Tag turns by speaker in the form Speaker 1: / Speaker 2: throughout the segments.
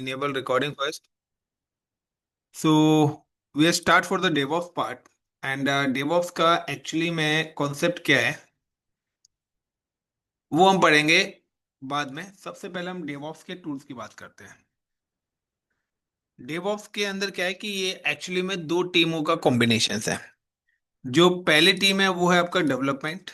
Speaker 1: Enable recording first. So we start for the DevOps part and DevOps का actually में concept क्या है वो हम पढ़ेंगे बाद में। सबसे पहले हम DevOps के टूल्स की बात करते हैं। DevOps के अंदर क्या है कि ये एक्चुअली में दो टीमों का कॉम्बिनेशन है। जो पहली टीम है वो है आपका डेवलपमेंट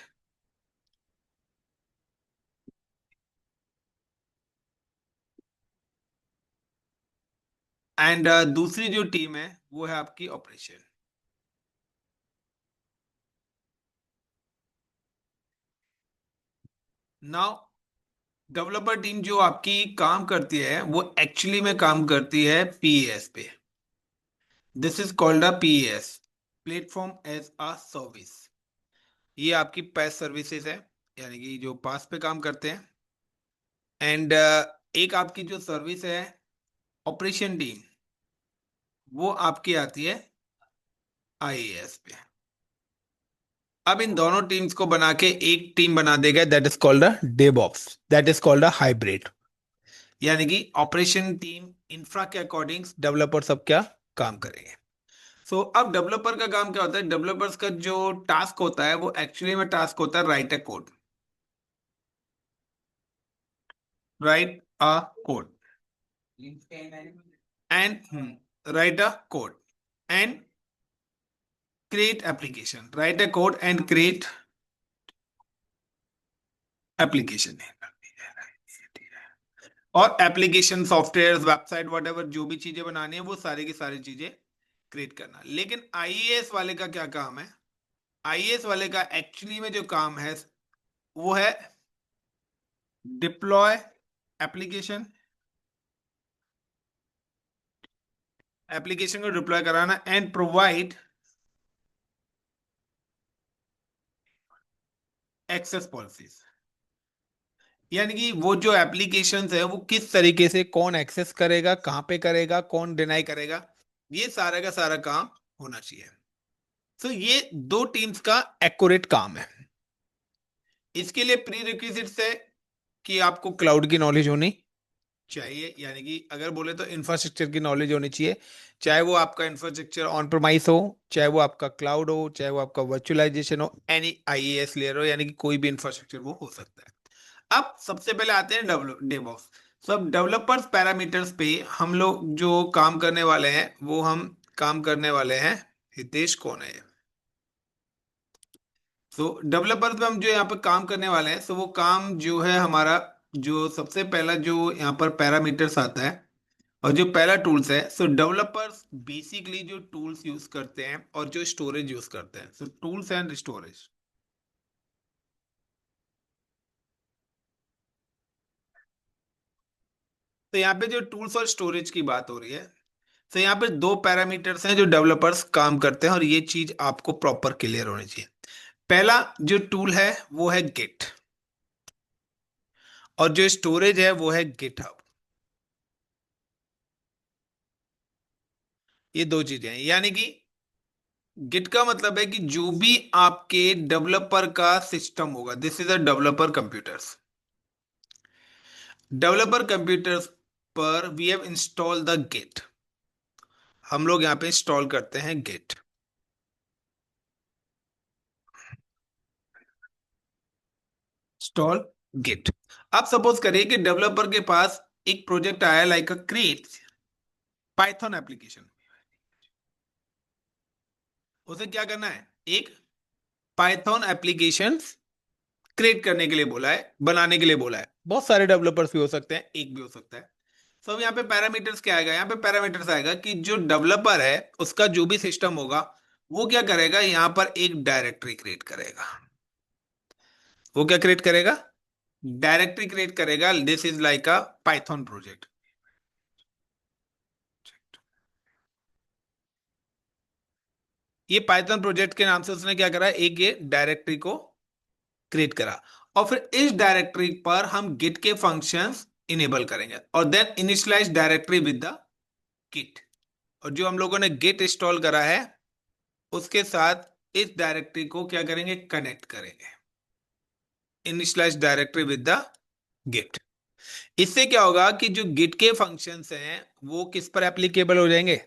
Speaker 1: एंड दूसरी जो टीम है वो है आपकी ऑपरेशन। नाउ डेवलपर टीम जो आपकी काम करती है वो एक्चुअली में काम करती है पीएस पे। This is called a PaaS, platform as a service. ये आपकी पैस सर्विसेज है, यानी कि जो पास पे काम करते हैं। एंड एक आपकी जो सर्विस है ऑपरेशन टीम, वो आपकी आती है आईएएस पे। अब इन दोनों टीम्स को बना के एक टीम बना देगा, that is called a DevOps, that is called a hybrid. यानी कि ऑपरेशन टीम इंफ्रा के अकॉर्डिंग डेवलपर सब क्या काम करेंगे। अब डेवलपर का काम क्या होता है? डेवलपर्स का जो टास्क होता है वो एक्चुअली में टास्क होता है right a code, right a code and right a code and create application, write a code and create application। और एप्लीकेशन सॉफ्टवेयर वेबसाइट वट जो भी चीजें बनानी है वो सारी की सारी चीजें क्रिएट करना। लेकिन आईएएस वाले का क्या काम है? आईएएस वाले का एक्चुअली में जो काम है वो है डिप्लॉय एप्लीकेशन, एप्लीकेशन को डिप्लॉय कराना एंड प्रोवाइड एक्सेस पॉलिसीज। यानी कि वो जो एप्लीकेशंस है वो किस तरीके से कौन एक्सेस करेगा, कहां पे करेगा, कौन डिनाई करेगा, ये सारा का सारा काम होना चाहिए। ये दो टीम्स का एक्यूरेट काम है। इसके लिए प्री रिक्विजिट्स है कि आपको क्लाउड की नॉलेज होनी चाहिए, यानी कि अगर बोले तो इंफ्रास्ट्रक्चर की नॉलेज होनी चाहिए। चाहे वो आपका इंफ्रास्ट्रक्चर ऑन प्रोमाइस हो, चाहे वो आपका क्लाउड हो, चाहे वो आपका वर्चुअलाइजेशन हो, एनी आईएएस लेयर हो, यानी कि कोई भी इंफ्रास्ट्रक्चर वो हो सकता है। अब सबसे पहले आते हैं डेवॉप्स। अब डेवलपर्स पैरामीटर्स पे हम लोग जो काम करने वाले हैं वो हम काम करने वाले हैं। हितेश कौन है? डेवलपर्स में हम जो यहाँ पर काम करने वाले हैं, वो काम जो है हमारा, जो सबसे पहला जो यहाँ पर पैरामीटर्स आता है और जो पहला टूल्स है, डेवलपर्स बेसिकली जो टूल्स यूज करते हैं और जो स्टोरेज यूज करते हैं, टूल्स एंड स्टोरेज। यहाँ पे जो टूल्स और स्टोरेज की बात हो रही है, यहाँ पे दो पैरामीटर्स हैं जो डेवलपर्स काम करते हैं और ये चीज आपको प्रॉपर क्लियर होनी चाहिए। पहला जो टूल है वो है गिट, और जो स्टोरेज है वो है गिटहब। ये दो चीजें हैं, यानी कि गिट का मतलब है कि जो भी आपके डेवलपर का सिस्टम होगा, this is a developer computers. Developer computers पर we have install the git. हम लोग यहाँ पे इंस्टॉल करते हैं गिट। Install git. अब सपोज करिए कि डेवलपर के पास एक प्रोजेक्ट आया like a create Python application. उसे क्या करना है? एक पाइथन एप्लीकेशन क्रिएट करने के लिए बोला है, बनाने के लिए बोला है। बहुत सारे डेवलपर्स भी हो सकते हैं, एक भी हो सकता है। अब यहाँ पे पैरामीटर्स क्या आएगा? यहाँ पे पैरामीटर्स आएगा कि जो डेवलपर है उसका जो भी सिस्टम होगा वो क्या करेगा, यहाँ पर एक डायरेक्टरी क्रिएट करेगा। वो क्या क्रिएट करेगा? डायरेक्टरी क्रिएट करेगा। This is like a Python project. ये पाइथन प्रोजेक्ट के नाम से उसने क्या करा, एक ये डायरेक्टरी को क्रिएट करा। और फिर इस डायरेक्टरी पर हम गिट के फंक्शंस इनेबल करेंगे और then initialize directory with the Git. और जो हम लोगों ने गिट इंस्टॉल करा है उसके साथ इस डायरेक्टरी को क्या करेंगे, कनेक्ट करेंगे। Initialize directory with the Git. इससे क्या होगा कि जो गिट के फंक्शंस हैं वो किस पर एप्लीकेबल हो जाएंगे,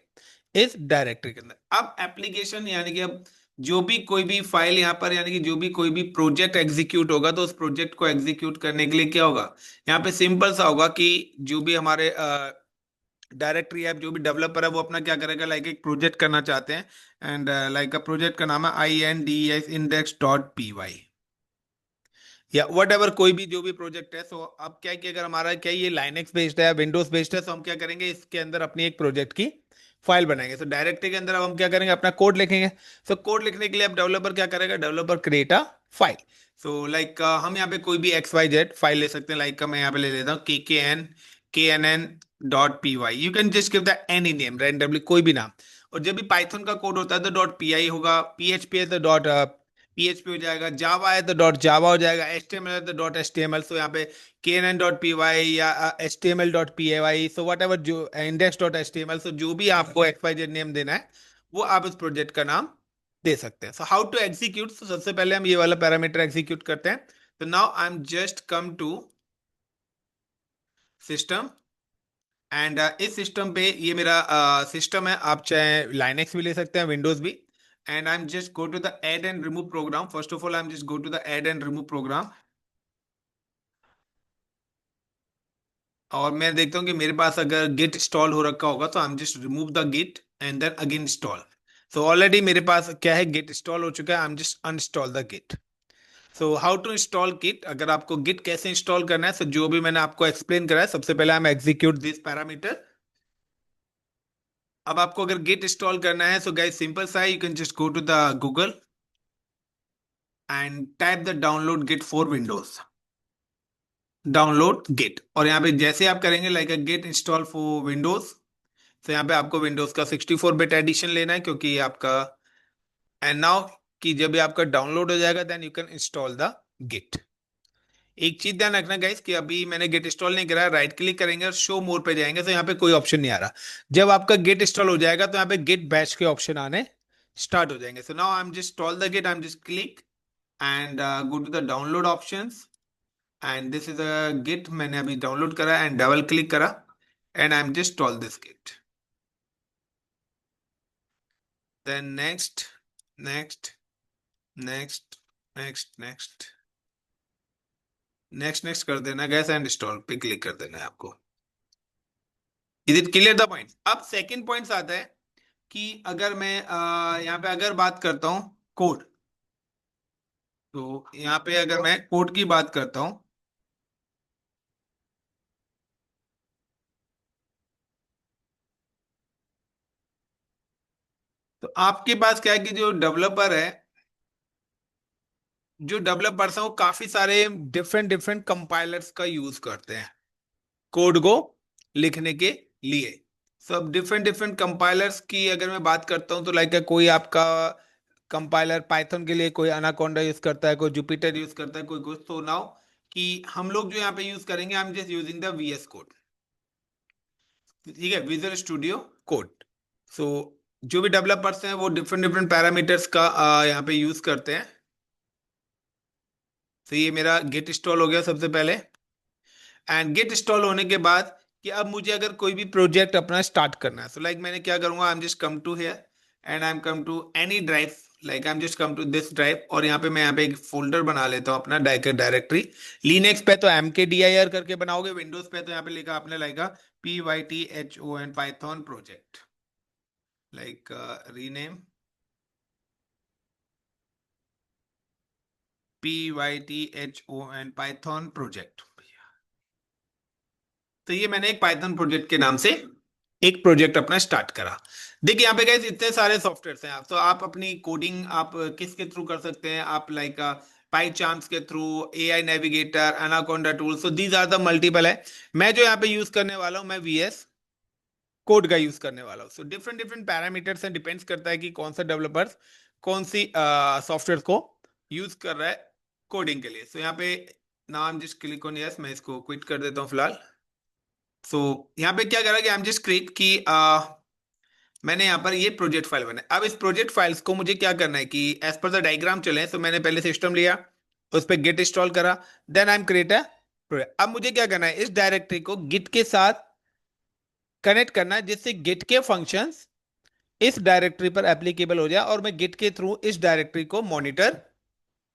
Speaker 1: इस डायरेक्टरी के अंदर। अब एप्लीकेशन यानी कि अब जो भी कोई भी फाइल यहाँ पर यानी कि जो भी कोई भी प्रोजेक्ट एग्जीक्यूट होगा तो उस प्रोजेक्ट को एग्जीक्यूट करने के लिए क्या होगा, यहाँ पे सिंपल सा होगा कि जो भी हमारे डायरेक्टरी ऐप जो भी डेवलपर है वो अपना क्या करेगा, लाइक एक प्रोजेक्ट करना चाहते हैं एंड लाइक अ प्रोजेक्ट का नाम है indes-index.py या वट एवर कोई भी जो भी प्रोजेक्ट है। सो अब क्या है कि अगर हमारा क्या ये लाइनेक्स बेस्ड है या विंडोज बेस्ड है तो हम क्या करेंगे, इसके अंदर अपनी एक प्रोजेक्ट की फाइल बनाएंगे। तो डायरेक्टरी के अंदर अब हम क्या करेंगे, अपना कोड लिखेंगे। सो कोड लिखने के लिए अब डेवलपर क्या करेगा, developer create a file. So like हम यहाँ पे कोई भी XYZ फाइल ले सकते हैं। लाइक मैं यहाँ पे ले लेता हूँ KKN .py। You can just give the any name randomly, कोई भी नाम। और जब भी पाइथन का कोड होता है तो .py होगा, PHP है तो PHP हो जाएगा, जावा है तो .java हो जाएगा, HTML है तो .html। सो यहाँ पे KNN.py या HTML.py, सो वट एवर जो index.html, सो जो भी आपको XYZ नेम देना है वो आप इस प्रोजेक्ट का नाम दे सकते हैं। सो हाउ टू एग्जीक्यूट, सबसे पहले हम ये वाला पैरामीटर एग्जीक्यूट करते हैं। तो now I am just come to system and इस सिस्टम पे ये मेरा सिस्टम है। आप चाहे लाइनेक्स भी ले सकते हैं, विंडोज भी। And I am just go to the add and remove program. First of all I am just go to the add and remove program और मैं देखता हूँ कि मेरे पास अगर गिट इंस्टॉल हो रखा होगा तो I am just remove the Git and then again install. So already मेरे पास क्या है, गिट इंस्टॉल हो चुका है। I am just uninstall the Git. So how to install Git, अगर आपको गिट कैसे इंस्टॉल करना है, सो जो भी मैंने आपको एक्सप्लेन करा है, सबसे पहले हम एग्जीक्यूट दिस पैरामीटर। अब आपको अगर गिट इंस्टॉल करना है सो गाइस सिंपल सा है, you can just go to the Google and type the download Git for Windows, download Git. और यहाँ पे जैसे आप करेंगे like a Git install for Windows, तो यहाँ पे आपको विंडोज का 64 बिट एडिशन लेना है क्योंकि ये आपका। एंड नाउ कि जब ये आपका डाउनलोड हो जाएगा then you can install the Git. एक चीज ध्यान रखना गाइस कि अभी मैंने गेट इंस्टॉल नहीं करा, राइट क्लिक करेंगे और शो मोर पे जाएंगे तो यहाँ पे कोई ऑप्शन नहीं आ रहा। जब आपका गेट इंस्टॉल हो जाएगा तो यहाँ पे गेट बैच के ऑप्शन आने स्टार्ट हो जाएंगे। So now I am just install the git, I am just click and go to the download options and this is a git. मैंने अभी डाउनलोड करा एंड डबल क्लिक करा and I am just install this git. Then next, next, next, next, next, next, next कर देना guys and install पे click कर देना है आपको। Is it clear the point. अब सेकंड पॉइंट आता है कि अगर मैं यहाँ पे अगर बात करता हूँ कोड, तो यहाँ पे अगर मैं कोड की बात करता हूँ तो आपके पास क्या है कि जो डेवलपर है, जो डेवलपर्स हैं वो काफी सारे डिफरेंट डिफरेंट कंपाइलर्स का यूज करते हैं कोड को लिखने के लिए। सब डिफरेंट डिफरेंट कंपाइलर्स की अगर मैं बात करता हूँ तो लाइक कोई आपका कंपाइलर पाइथन के लिए कोई अनाकोंडा यूज करता है, कोई जुपिटर यूज करता है, कोई कुछ। तो नाउ कि हम लोग जो यहाँ पे यूज करेंगे, आई am just using the VS code. ठीक है, विजुअल स्टूडियो कोड। सो जो भी डेवलपर्स हैं वो डिफरेंट डिफरेंट पैरामीटर्स का यहाँ पे यूज करते हैं। तो ये मेरा गेट इंस्टॉल हो गया सबसे पहले। एंड गेट इंस्टॉल होने के बाद कि अब मुझे अगर कोई भी प्रोजेक्ट अपना स्टार्ट करना है, सो लाइक मैंने क्या करूंगा, I am just come to here and I am come to any drive. Like I am just come to this drive और यहाँ पे मैं यहाँ पे एक फोल्डर बना लेता हूँ अपना डायरेक्टरी। लिनक्स पे तो MKDIR करके बनाओगे, विंडोज पे तो यहाँ पे लिखा आपने लाइका PYTHON Python project, like rename PYTHON Python project. तो ये मैंने एक पाइथन प्रोजेक्ट के नाम से एक प्रोजेक्ट अपना स्टार्ट करा। देखिए यहाँ पे गाइस इतने सारे सॉफ्टवेयर हैं, आप तो आप अपनी कोडिंग आप किसके थ्रू कर सकते हैं, आप लाइक पाईचार्म्स के through, AI navigator, Anaconda tool. So these are the multiple है। मैं जो यहाँ पे यूज करने वाला हूँ, मैं VS कोड का यूज करने वाला हूँ। सो डिफरेंट डिफरेंट पैरामीटर्स हैं, डिपेंड्स करता है कि कौन सा डेवलपर्स कौन सी सॉफ्टवेयर को यूज कर रहा है कोडिंग के लिए। सो यहाँ पे नाम जस्ट क्लिक ऑन यस, मैं इसको क्विट कर देता हूँ फिलहाल। सो यहाँ पे क्या करा कि आई एम जस्ट क्रिएट कि मैंने यहाँ पर ये प्रोजेक्ट फाइल बनाया। अब इस प्रोजेक्ट फाइल्स को मुझे क्या करना है कि एज पर द डायग्राम चले। तो मैंने पहले सिस्टम लिया, उस पर गेट इंस्टॉल करा, देन आई एम क्रिएट है अब मुझे क्या करना है, इस डायरेक्टरी को गिट के साथ कनेक्ट करना है, जिससे गिट के फंक्शंस इस डायरेक्टरी पर एप्लीकेबल हो जाए और मैं गिट के थ्रू इस डायरेक्टरी को मॉनिटर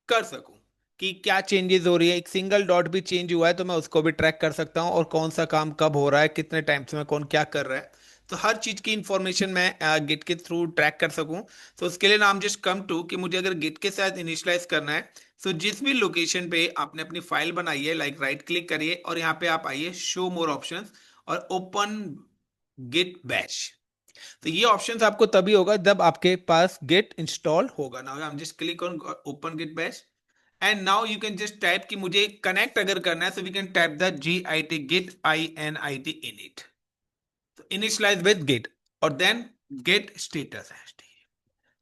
Speaker 1: कर सकूं कि क्या चेंजेस हो रही है। एक सिंगल डॉट भी चेंज हुआ है तो मैं उसको भी ट्रैक कर सकता हूं, और कौन सा काम कब हो रहा है, कितने टाइम से मैं कौन क्या कर रहा है, तो हर चीज की इंफॉर्मेशन मैं गिट के थ्रू ट्रैक कर सकूं। तो उसके लिए नाम जस्ट कम टू कि मुझे अगर गिट के साथ इनिशियलाइज करना है, तो जिस भी लोकेशन पे आपने अपनी फाइल बनाई है, लाइक राइट क्लिक करिए और यहाँ पे आप आइए शो मोर ऑप्शंस और ओपन गिट बैश। तो ये ऑप्शंस आपको तभी होगा जब आपके पास गिट इंस्टॉल होगा। Now I am just click on open git bash and now you can just type कि मुझे कनेक्ट अगर करना है, so we can type the git git init in it, तो इनिशियलाइज विद गिट और then git status है।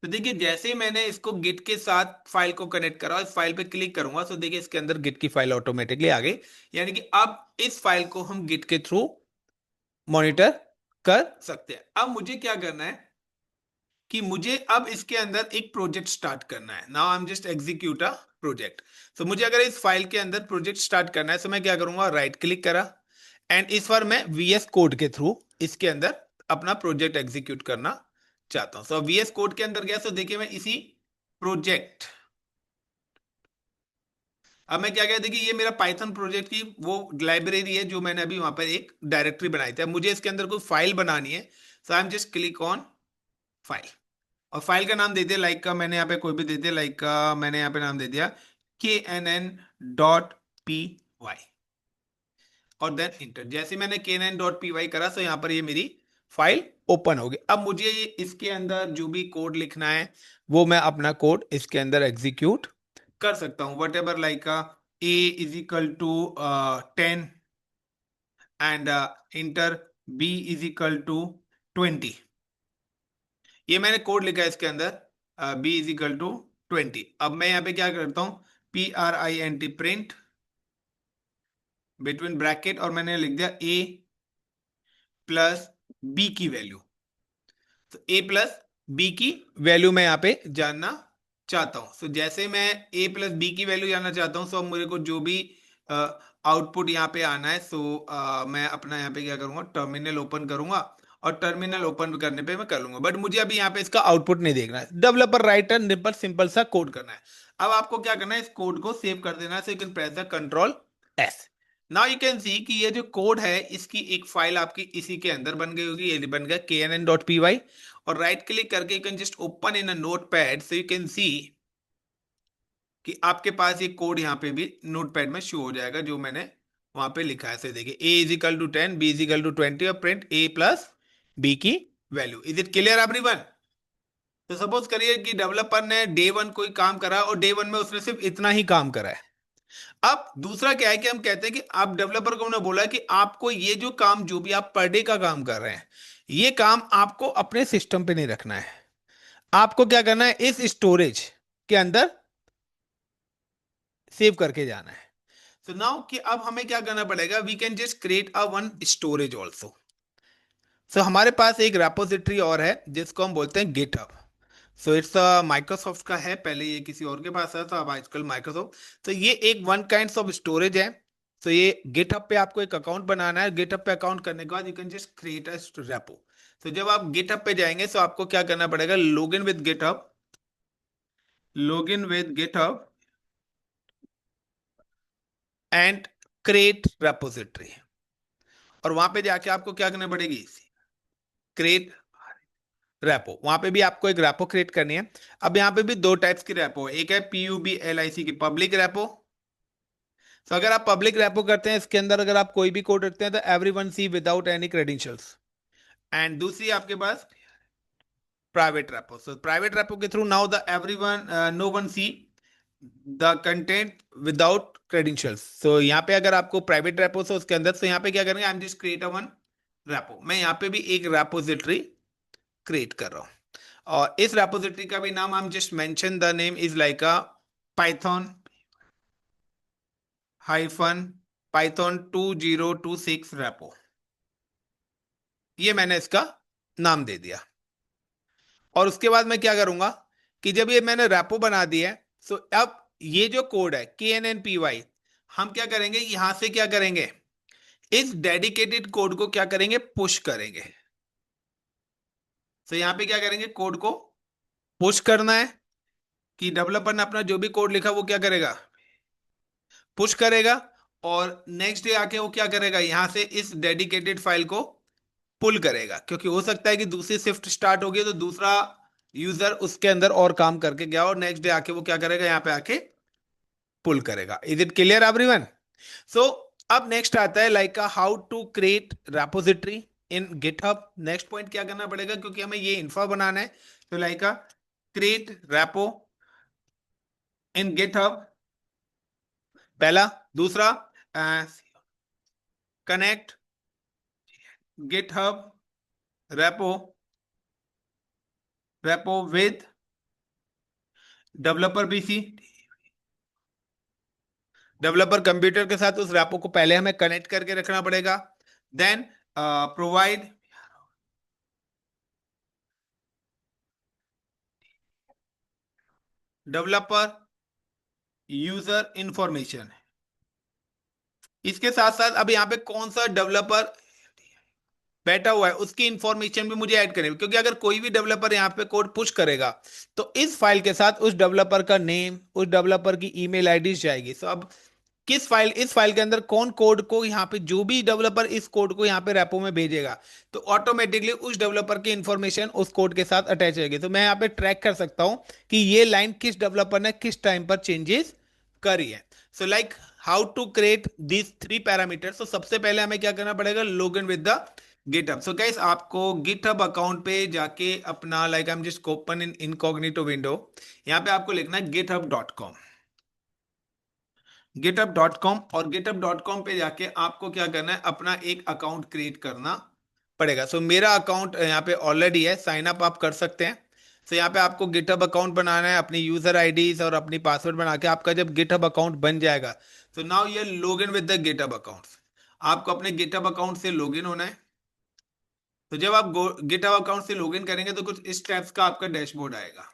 Speaker 1: तो देखिए जैसे ही मैंने इसको गिट के साथ फाइल को कनेक्ट करा, इस फाइल पे क्लिक करूंगा तो देखिए इसके अंदर गिट की फाइल ऑटोमेटिकली आ गई। यानी कि अब इस फाइल को हम गिट के थ्रू मॉनिटर कर सकते हैं। अब मुझे क्या करना है कि मुझे अब इसके अंदर एक प्रोजेक्ट स्टार्ट करना है। Now I am just execute a project. तो मुझे अगर इस फाइल के अंदर प्रोजेक्ट स्टार्ट करना है तो मैं क्या करूंगा, राइट क्लिक करा एंड इस बार मैं वीएस कोड के थ्रू इसके अंदर अपना प्रोजेक्ट एग्जीक्यूट करना चाहता हूं। तो वीएस कोड के अंदर गया तो देखिए मैं इसी प्रोजेक्ट, अब मैं क्या कहता देखिए ये मेरा पाइथन प्रोजेक्ट की वो लाइब्रेरी है जो मैंने अभी वहां पर एक डायरेक्टरी बनाई थी। अब मुझे इसके अंदर कोई फाइल बनानी है, so I am just click on file और फाइल का नाम दे दिया लाइक का, मैंने यहाँ पे कोई भी दे दिया लाइक का, मैंने यहाँ पे नाम दे दिया knn.py और देन इंटर। जैसे मैंने knn.py करा तो यहाँ पर ये मेरी फाइल ओपन होगी। अब मुझे इसके अंदर जो भी कोड लिखना है वो मैं अपना कोड इसके अंदर एग्जीक्यूट कर सकता हूँ, वट एवर लाइक का a is equal to 10 and enter b is equal to 20। ये मैंने कोड लिखा है इसके अंदर b इज इक्वल टू 20। अब मैं यहाँ पे क्या करता हूँ, print प्रिंट बिटवीन ब्रैकेट और मैंने लिख दिया a प्लस b की वैल्यू। तो a प्लस बी की वैल्यू मैं यहाँ पे जानना चाहता हूँ। तो जैसे मैं a प्लस बी की वैल्यू जानना चाहता हूँ, सो अब मेरे को जो भी आउटपुट यहाँ पे आना है, सो मैं अपना यहाँ पे क्या करूंगा, टर्मिनल ओपन करूंगा और टर्मिनल ओपन करने पे मैं कर लूंगा। बट मुझे अभी यहाँ पे इसका आउटपुट नहीं देखना है, डेवलपर राइटर निपल सिंपल सा कोड करना है। अब आपको क्या करना है, इस कोड को सेव कर देना है। So you can press the control S. Now you can सी कि ये जो कोड है इसकी एक फाइल आपकी इसी के अंदर बन गई होगी। ये बन गया knn.py और राइट क्लिक करके you can just open in a notepad, so you can सी कि आपके पास ये कोड यहाँ पे भी नोटपैड में शो हो जाएगा जो मैंने वहां पे लिखा है। देखिए a is equal to 10, b is equal to 20 और प्रिंट a प्लस b की value. Is it clear everyone? तो सपोज करिए कि डेवलपर ने डे वन कोई काम करा और डे वन में उसने सिर्फ इतना ही काम करा है। अब दूसरा क्या है कि हम कहते हैं कि आप डेवलपर को हमने बोला कि आपको ये जो काम जो भी आप पर डे का काम कर रहे हैं, ये काम आपको अपने सिस्टम पे नहीं रखना है। आपको क्या करना है, इस स्टोरेज के अंदर सेव करके जाना है। सो नाउ कि अब हमें क्या करना पड़ेगा, we can just create a one storage also. So हमारे पास एक रेपोजिटरी और है जिसको हम बोलते हैं गिटहब। सो इट्स माइक्रोसॉफ्ट का है, पहले ये किसी और के पास था, अब आजकल माइक्रोसॉफ्ट। तो ये एक वन काइंड ऑफ स्टोरेज है। तो ये गिटहब पे आपको एक अकाउंट बनाना है। गिटहब पे अकाउंट करने के बाद you can just create a repo. तो जब आप गिटहब पे जाएंगे तो आपको क्या करना पड़ेगा, login with GitHub, login with GitHub and create repository, और वहां पे जाके आपको क्या करना पड़ेगी, क्रिएट रैपो। वहां पे भी आपको एक रैपो क्रिएट करनी है। अब यहाँ पे भी दो टाइप्स की रैपो है, एक है PUBLIC की पब्लिक रैपो। तो अगर आप पब्लिक रैपो करते हैं, इसके अंदर अगर आप कोई भी कोड रखते हैं तो every one see without any credentials. And दूसरी आपके पास private repo. So private repo के through now the every one no one see the content without credentials. So यहाँ पे अगर आपको प्राइवेट रैपो से उसके अंदर, तो यहाँ पे क्या करेंगे, आई am just create a one rapport. मैं यहाँ पे भी एक रैपोजिटरी क्रिएट कर रहा हूँ और इस रेपोजिटरी का भी नाम हम just mention the name is like a Python hyphen Python 2026 repo. ये मैंने इसका नाम दे दिया। और उसके बाद मैं क्या करूंगा कि जब ये मैंने रेपो बना दिया है, सो अब ये जो कोड है KNNPY, हम क्या करेंगे, यहां से क्या करेंगे, इस डेडिकेटेड कोड को क्या करेंगे, पुश करेंगे। तो यहां पे क्या करेंगे, कोड को पुश करना है, कि डेवलपर ने अपना जो भी कोड लिखा वो क्या करेगा, पुश करेगा। और नेक्स्ट डे आके वो क्या करेगा, यहां से इस डेडिकेटेड फाइल को पुल करेगा, क्योंकि हो सकता है कि दूसरी शिफ्ट स्टार्ट होगी तो दूसरा यूजर उसके अंदर और काम करके गया और नेक्स्ट डे आके वो क्या करेगा, यहाँ पे आके पुल करेगा। Is it clear everyone? So अब नेक्स्ट आता है like how to create repository in GitHub. Next point क्या करना पड़ेगा, क्योंकि हमें ये इन्फो बनाना है, तो लाइक क्रिएट रेपो इन गिटहब, पहला। दूसरा, connect GitHub repo rapport with developer PC. Developer computer के साथ उस रेपो को पहले हमें कनेक्ट करके रखना पड़ेगा। Then provide developer user information. इसके साथ साथ अब यहाँ पे कौन सा डेवलपर बैठा हुआ है उसकी इंफॉर्मेशन भी मुझे ऐड करनी है, क्योंकि अगर कोई भी डेवलपर यहाँ पे कोड पुश करेगा तो इस फाइल के साथ उस डेवलपर का नेम, उस डेवलपर की ईमेल आईडी जाएगी। सो अब किस फाइल, इस फाइल के अंदर कौन कोड को, यहाँ पे जो भी डेवलपर इस कोड को यहाँ पे रेपो में भेजेगा तो ऑटोमेटिकली उस डेवलपर की इंफॉर्मेशन उस कोड के साथ अटैच रहेगी। तो मैं यहाँ पे ट्रैक कर सकता हूँ कि ये लाइन किस डेवलपर ने किस टाइम पर चेंजेस करी है। So like how to create these three parameters. तो सबसे पहले हमें क्या करना पड़ेगा, log in with the GitHub. So guys आपको गिटहब अकाउंट पे जाके अपना like I am just open in incognito window, यहाँ पे आपको लिखना है github.com, github.com। और github.com पे जाके आपको क्या करना है, अपना एक अकाउंट क्रिएट करना पड़ेगा। सो मेरा अकाउंट यहाँ पे ऑलरेडी है, साइन अप आप कर सकते हैं। सो यहाँ पे आपको गिटहब अकाउंट बनाना है, अपनी यूजर आईडीज और अपनी पासवर्ड बना के आपका जब गिटहब अकाउंट बन जाएगा तो नाउ ये log in with the GitHub account. आपको अपने गिटहब अकाउंट से लॉग इन होना है। तो जब आप गिटहब अकाउंट से लॉग इन करेंगे तो कुछ इस टाइप्स का आपका डैशबोर्ड आएगा।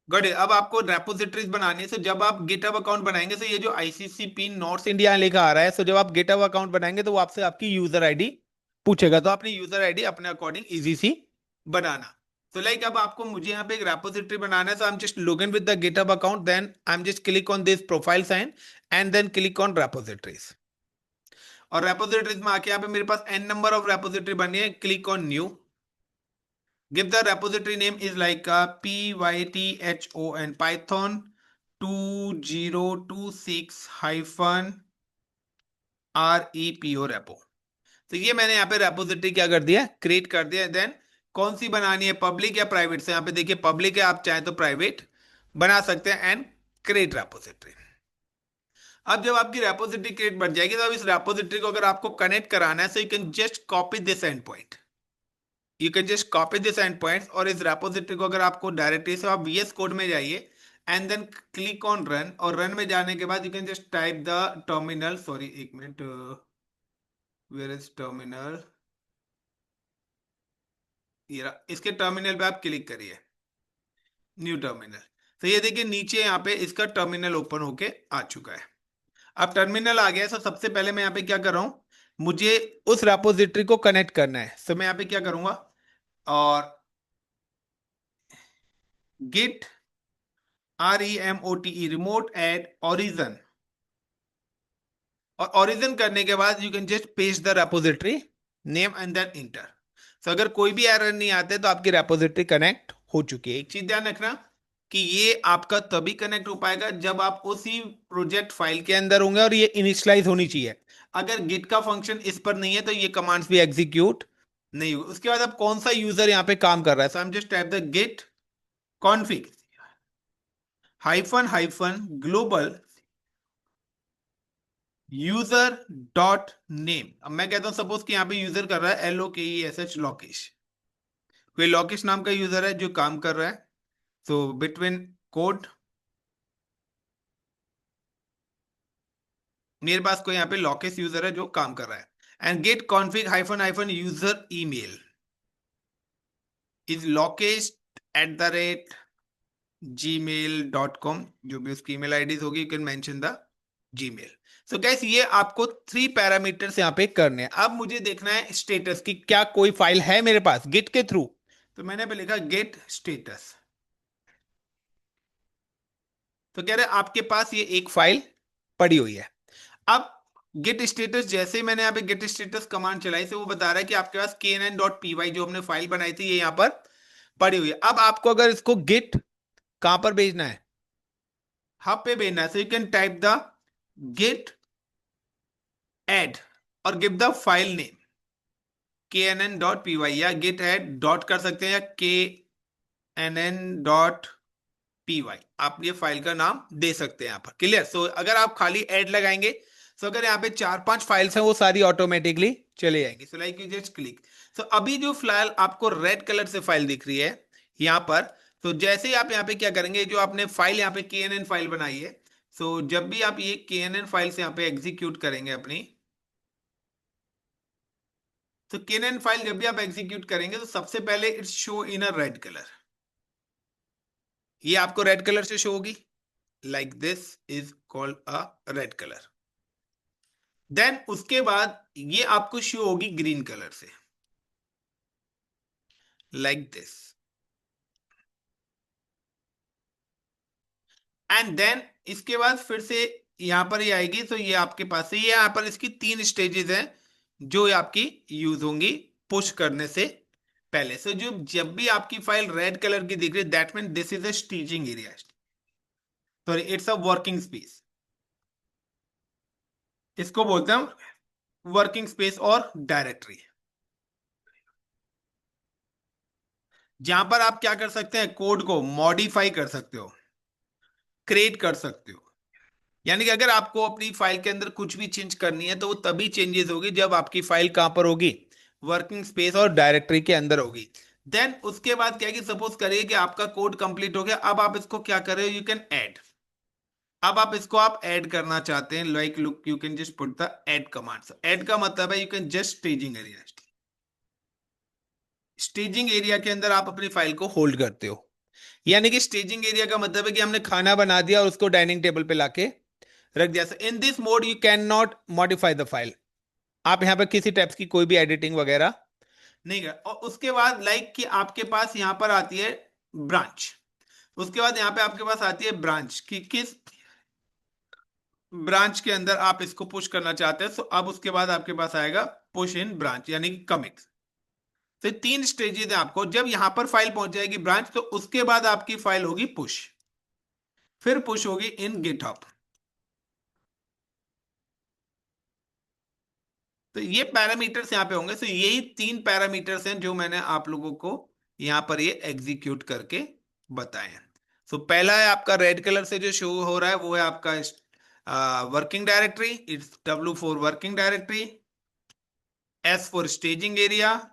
Speaker 1: गुड। अब आपको रेपोजिटरीज बनानी है। तो जब आप गिटहब अकाउंट बनाएंगे तो ये जो आईसीसीपी नॉर्थ इंडिया लिखा आ रहा है, तो जब आप गिटहब अकाउंट बनाएंगे तो वो आपसे आपकी यूजर आईडी पूछेगा, तो अपनी यूजर आईडी अपने अकॉर्डिंग इजी सी बनाना। तो लाइक अब आपको मुझे यहाँ पे एक रेपोजिटरी बनाना है, तो I am just log in with the GitHub account, then I am just click on this profile sign and then click on repositories. और रेपोजिटरीज में आके यहाँ पे मेरे पास एन नंबर ऑफ रेपोजिटरी बनी है, click on new. Give the repository name is like Python Python 2026 hyphen repo repo। तो ये मैंने यहाँ पे रेपोजिटरी क्या कर दिया, क्रिएट कर दिया। देन कौन सी बनानी है, पब्लिक या प्राइवेट? से यहाँ पे देखिए पब्लिक है, आप चाहे तो प्राइवेट बना सकते हैं एंड क्रिएट रेपोजिटरी। अब जब आपकी रेपोजिटरी क्रिएट बन जाएगी तो अब इस रेपोजिटरी को अगर आपको कनेक्ट कराना है, so you can just copy this and point, you can just copy this and points. और इस रेपोजिटरी को अगर आपको डायरेक्टली से आप वीएस कोड में जाइए and then click on run, और रन में जाने के बाद you can just type the terminal, sorry एक मिनट, वेयर इज टर्मिनल, ये इसके टर्मिनल पे आप क्लिक करिए, न्यू टर्मिनल। तो ये देखिए नीचे यहाँ पे इसका टर्मिनल ओपन होके आ चुका है। अब टर्मिनल आ गया है, तो सबसे पहले मैं यहाँ पे क्या कर रहा हूँ, मुझे उस रेपोजिटरी को कनेक्ट करना है। तो मैं यहाँ पे क्या करूंगा, और git REMOTE remote add origin, और ओरिजिन करने के बाद you can just paste the repository name and then enter. तो अगर कोई भी एरर नहीं आते तो आपकी रेपोजिटरी कनेक्ट हो चुकी है। एक चीज ध्यान रखना कि ये आपका तभी कनेक्ट हो पाएगा जब आप उसी प्रोजेक्ट फाइल के अंदर होंगे और ये इनिशियलाइज होनी चाहिए। अगर गिट का फंक्शन इस पर नहीं है तो ये कमांड्स भी एग्जीक्यूट नहीं होगी। उसके बाद अब कौन सा यूजर यहाँ पे काम कर रहा है, so I am just type the git config hyphen hyphen global user dot name. अब मैं कहता हूं सपोज कि यहां पे यूजर कर रहा है LOKESH लोकेश, कोई लोकेश नाम का यूजर है जो काम कर रहा है। तो बिटवीन कोड मेरे पास कोई यहाँ पे लोकेश यूजर है जो काम कर रहा है, and git config hyphen hyphen user email is Lokesh @gmail.com, जो भी उसकी ईमेल आईडी होगी you can mention the Gmail. So guys ये आपको 3 पैरामीटर्स यहाँ पे करने हैं। अब मुझे देखना है स्टेटस की, क्या कोई फाइल है मेरे पास गिट के थ्रू। तो मैंने पे लिखा गेट स्टेटस। तो कह रहे आपके पास ये एक फाइल पड़ी हुई है। अब गेट स्टेटस, जैसे ही मैंने यहाँ पे गेट स्टेटस कमांड चलाई से वो बता रहा है कि आपके पास knn.py जो हमने फाइल बनाई थी ये यहाँ पर पड़ी हुई है। अब आपको अगर इसको गिट कहां पर भेजना है, हब पे भेजना है, so you can type the git add और give the file name knn.py, या गिट एड डॉट कर सकते हैं या knn.py, आप ये फाइल का नाम दे सकते हैं यहाँ पर। क्लियर। सो अगर आप खाली ऐड लगाएंगे, सो अगर यहाँ पे 4-5 फाइल्स हैं वो सारी ऑटोमेटिकली चले जाएंगी। So like you just click. So अभी जो फिलहाल आपको रेड कलर से फाइल दिख रही है यहाँ पर, तो जैसे ही आप यहाँ पे क्या करेंगे, जो आपने फाइल यहाँ पे knn फाइल बनाई है, सो जब भी आप ये knn फाइल से यहाँ पे एग्जीक्यूट करेंगे अपनी, तो knn फाइल जब भी आप एग्जीक्यूट करेंगे तो सबसे पहले it's show in a red colour. ये आपको रेड कलर से शो होगी, like this is called a red colour. Then उसके बाद ये आपको शो होगी ग्रीन कलर से, लाइक दिस। एंड देन इसके बाद फिर से यहां पर ये आएगी, तो ये आपके पास है, ये यहां पर इसकी 3 स्टेजेस हैं जो आपकी यूज होंगी पुश करने से पहले। सो जो जब भी आपकी फाइल रेड कलर की दिख रही है, that mean this is a staging area, sorry it's a working space. इसको बोलते हैं वर्किंग स्पेस और डायरेक्टरी, जहां पर आप क्या कर सकते हैं, कोड को मॉडिफाई कर सकते हो, क्रिएट कर सकते हो। यानी कि अगर आपको अपनी फाइल के अंदर कुछ भी चेंज करनी है तो वो तभी चेंजेस होगी जब आपकी फाइल कहां पर होगी, वर्किंग स्पेस और डायरेक्टरी के अंदर होगी। देन उसके बाद क्या है कि सपोज करिए कि आपका कोड कंप्लीट हो गया, अब आप इसको क्या कर रहे हो, यू कैन ऐड। अब आप इसको आप ऐड करना चाहते हैं, like look you can just put the add command. Add का मतलब है you can just staging area, staging area के अंदर आप अपनी फाइल को होल्ड करते हो। यानी कि स्टेजिंग एरिया का मतलब है कि हमने खाना बना दिया और उसको डाइनिंग टेबल पे लाके रख दिया। In this mode you can not modify the file. आप यहाँ पे किसी टाइप की कोई भी एडिटिंग वगैरह नहीं कर। और उसके बाद लाइक कि आपके पास यहाँ पर आती है ब्रांच, उसके बाद यहाँ पे आपके पास आती है ब्रांच कि किस ब्रांच के अंदर आप इसको पुश करना चाहते हैं। सो अब उसके बाद आपके पास आएगा पुश इन ब्रांच, यानी कि कमिट। तो 3 स्टेजेस है आपको, जब यहां पर फाइल पहुंच जाएगी ब्रांच, तो उसके बाद आपकी फाइल होगी पुश, फिर पुश होगी इन गिटहब। तो ये पैरामीटर्स यहाँ पे होंगे। तो यही 3 पैरामीटर्स हैं जो मैंने आप लोगों को यहाँ पर ये एग्जीक्यूट करके बताए हैं। सो पहला है आपका रेड कलर से जो शो हो रहा है वो है आपका working directory, it's W4 working directory, S for staging area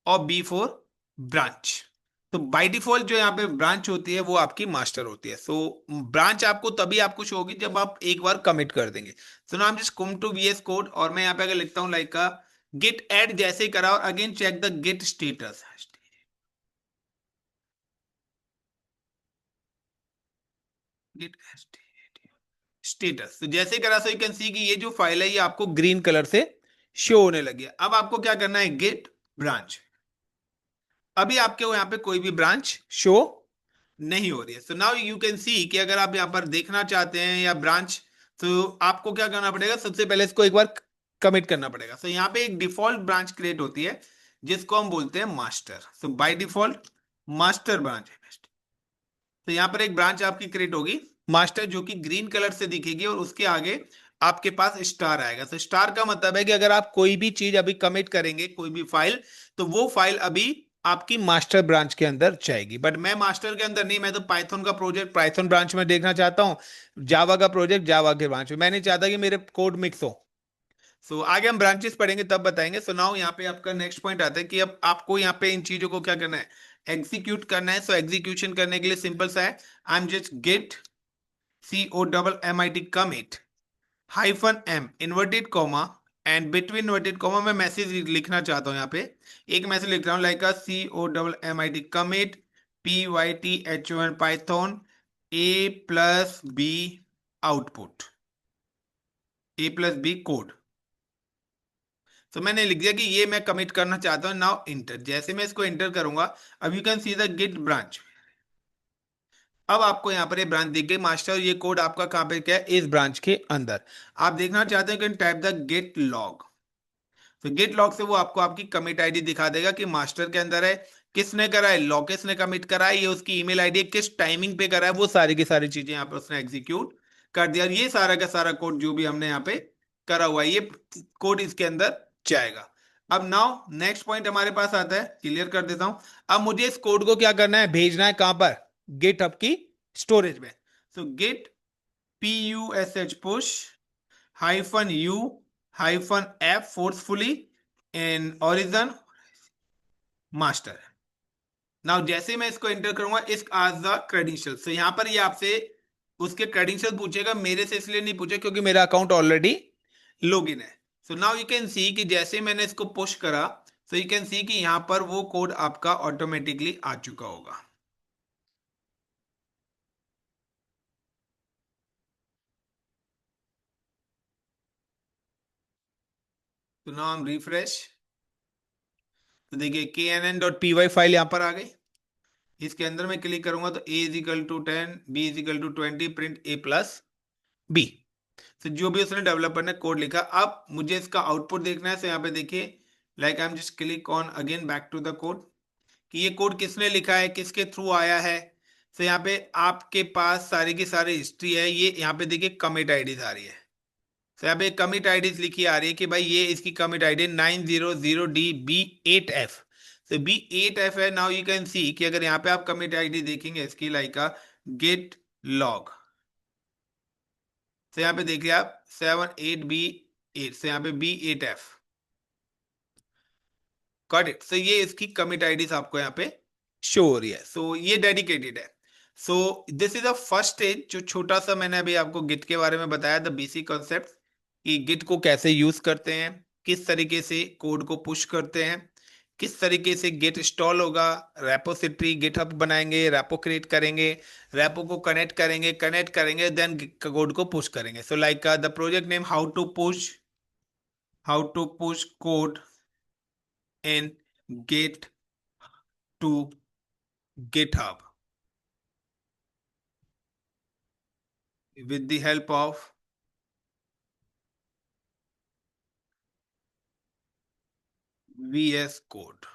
Speaker 1: और B फॉर ब्रांच। तो बाय डिफॉल्ट जो यहाँ पे ब्रांच होती है वो आपकी मास्टर होती है। सो ब्रांच आपको तभी आपको शो होगी जब आप एक बार कमिट कर देंगे। So now I am just come to VS code और मैं यहाँ पे अगर लिखता हूँ लाइक का गिट ऐड जैसे ही करा और again check the git status, git status. तो जैसे ही करा सो यू कैन सी कि ये जो फाइल है ये आपको ग्रीन कलर से शो होने लगी है। अब आपको क्या करना है, गिट ब्रांच। अभी आपके यहाँ पे कोई भी ब्रांच शो नहीं हो रही है। सो नाउ यू कैन सी कि अगर आप यहाँ पर देखना चाहते हैं या ब्रांच, तो आपको क्या करना पड़ेगा, सबसे पहले इसको एक बार कमिट करना पड़ेगा। सो यहाँ पे एक डिफॉल्ट ब्रांच क्रिएट होती है जिसको हम बोलते हैं master. So by default master branch है। तो यहाँ पर एक ब्रांच आपकी क्रिएट होगी मास्टर, जो कि ग्रीन कलर से दिखेगी और उसके आगे आपके पास स्टार आएगा। तो स्टार का मतलब है कि अगर आप कोई भी चीज अभी कमिट करेंगे, कोई भी फाइल, तो वो फाइल अभी आपकी मास्टर ब्रांच के अंदर जाएगी। बट मैं मास्टर के अंदर नहीं, मैं तो पाइथन का प्रोजेक्ट पाइथन ब्रांच में देखना चाहता हूँ, जावा का प्रोजेक्ट जावा के ब्रांच में। मैं नहीं चाहता कि मेरे कोड मिक्स हो। सो आगे हम ब्रांचेस पढ़ेंगे तब बताएंगे। सो नाउ यहाँ पे आपका नेक्स्ट पॉइंट आता है कि अब आपको यहाँ पे इन चीजों को क्या करना है, एग्जीक्यूट करना है। सो एग्जीक्यूशन करने के लिए सिंपल सा है, I am just get COMMIT commit -m inverted comma and between inverted comma मैं मैसेज लिखना चाहता हूँ। यहाँ पे एक मैसेज लिख रहा हूँ like COMMIT commit PYTHON Python A+B output. A+B code. तो मैंने लिख दिया कि ये मैं कमिट करना चाहता हूं, नाउ इंटर। जैसे मैं इसको इंटर करूंगा, अब you can see the git branch. अब आपको यहाँ पर ये ब्रांच दिख गई मास्टर, ये कोड आपका कहाँ पे क्या है, इस ब्रांच के अंदर। आप देखना चाहते हैं कि टाइप द गेट लॉग। तो गेट लॉग से वो आपको आपकी कमिट आईडी दिखा देगा कि मास्टर के अंदर है, किसने करा है, लॉकेस ने कमिट करा है, ये उसकी ईमेल आईडी है, किस टाइमिंग पे करा है, वो सारी की सारी चीजें यहाँ पे उसने एग्जीक्यूट कर दिया। और ये सारा का सारा कोड जो भी हमने यहाँ पे करा हुआ है, ये कोड इसके अंदर जाएगा। अब नाउ नेक्स्ट पॉइंट हमारे पास आता है, क्लियर कर देता हूं। अब मुझे इस कोड को क्या करना है, भेजना है कहां पर, गिट हब की स्टोरेज में। So git PUSH push -U -F forcefully in origin master. Now जैसे मैं इसको एंटर करूंगा, इस आज द क्रेडेंशियल, तो यहां पर ये आपसे उसके क्रेडेंशियल पूछेगा। मेरे से इसलिए नहीं पूछे क्योंकि मेरा अकाउंट ऑलरेडी लॉगिन है। सो नाउ यू कैन सी कि जैसे मैंने इसको पुश करा, सो यू कैन सी कि यहां पर वो कोड आपका ऑटोमेटिकली आ चुका होगा। तो नाउ हम रिफ्रेश, तो देखिए KNN.py फाइल यहां पर आ गई। इसके अंदर मैं क्लिक करूंगा तो A = 10, B = 20, प्रिंट A+B। तो जो भी उसने डेवलपर ने कोड लिखा, अब मुझे इसका आउटपुट देखना है। तो यहाँ पे देखिए, like I am just click on again back to the code, कि ये कोड किसने लिखा है, किसके थ्रू आया है। तो यहाँ पे आपके पास सारी की सारी हिस्ट्री है। ये यहाँ पे देखिए कमिट आईडीज आ रही है। तो यहाँ पे कमिट आईडीज लिखी आ रही है कि भाई ये इसकी कमिट आईडी 900D B8F। तो B8F है। नाउ यू कैन सी कि अगर यहाँ पे आप कमिट आईडी देखेंगे इसकी, लाइक का गेट लॉग, तो यहाँ पे देखिए आप 78B8, से यहाँ पे B8F गॉट इट। सो ये इसकी कमिट आईडीज आपको यहाँ पे शो हो रही है। सो ये डेडिकेटेड है। So this is a first stage, जो छोटा सा मैंने अभी आपको गिट के बारे में बताया, द बेसिक कॉन्सेप्ट, कि गिट को कैसे यूज करते हैं, किस तरीके से कोड को पुश करते हैं, किस तरीके से गिट इंस्टॉल होगा, रेपोसिटरी गिटहब बनाएंगे, रेपो क्रिएट करेंगे, रेपो को कनेक्ट करेंगे देन कोड को पुश करेंगे। So like the project name, how to push code in git to GitHub with the help of VS Code।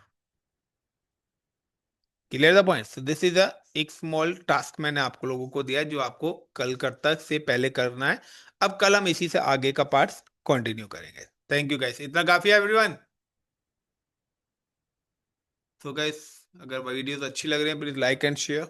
Speaker 1: Clear the point. This is a एक small task मैंने आपको लोगों को दिया है, जो आपको कल तक से पहले करना है। अब कल हम इसी से आगे का पार्ट्स कंटिन्यू करेंगे। थैंक यू गाइस, इतना काफी है एवरीवन। तो गाइस, अगर वीडियोस अच्छी लग रही है प्लीज लाइक एंड शेयर।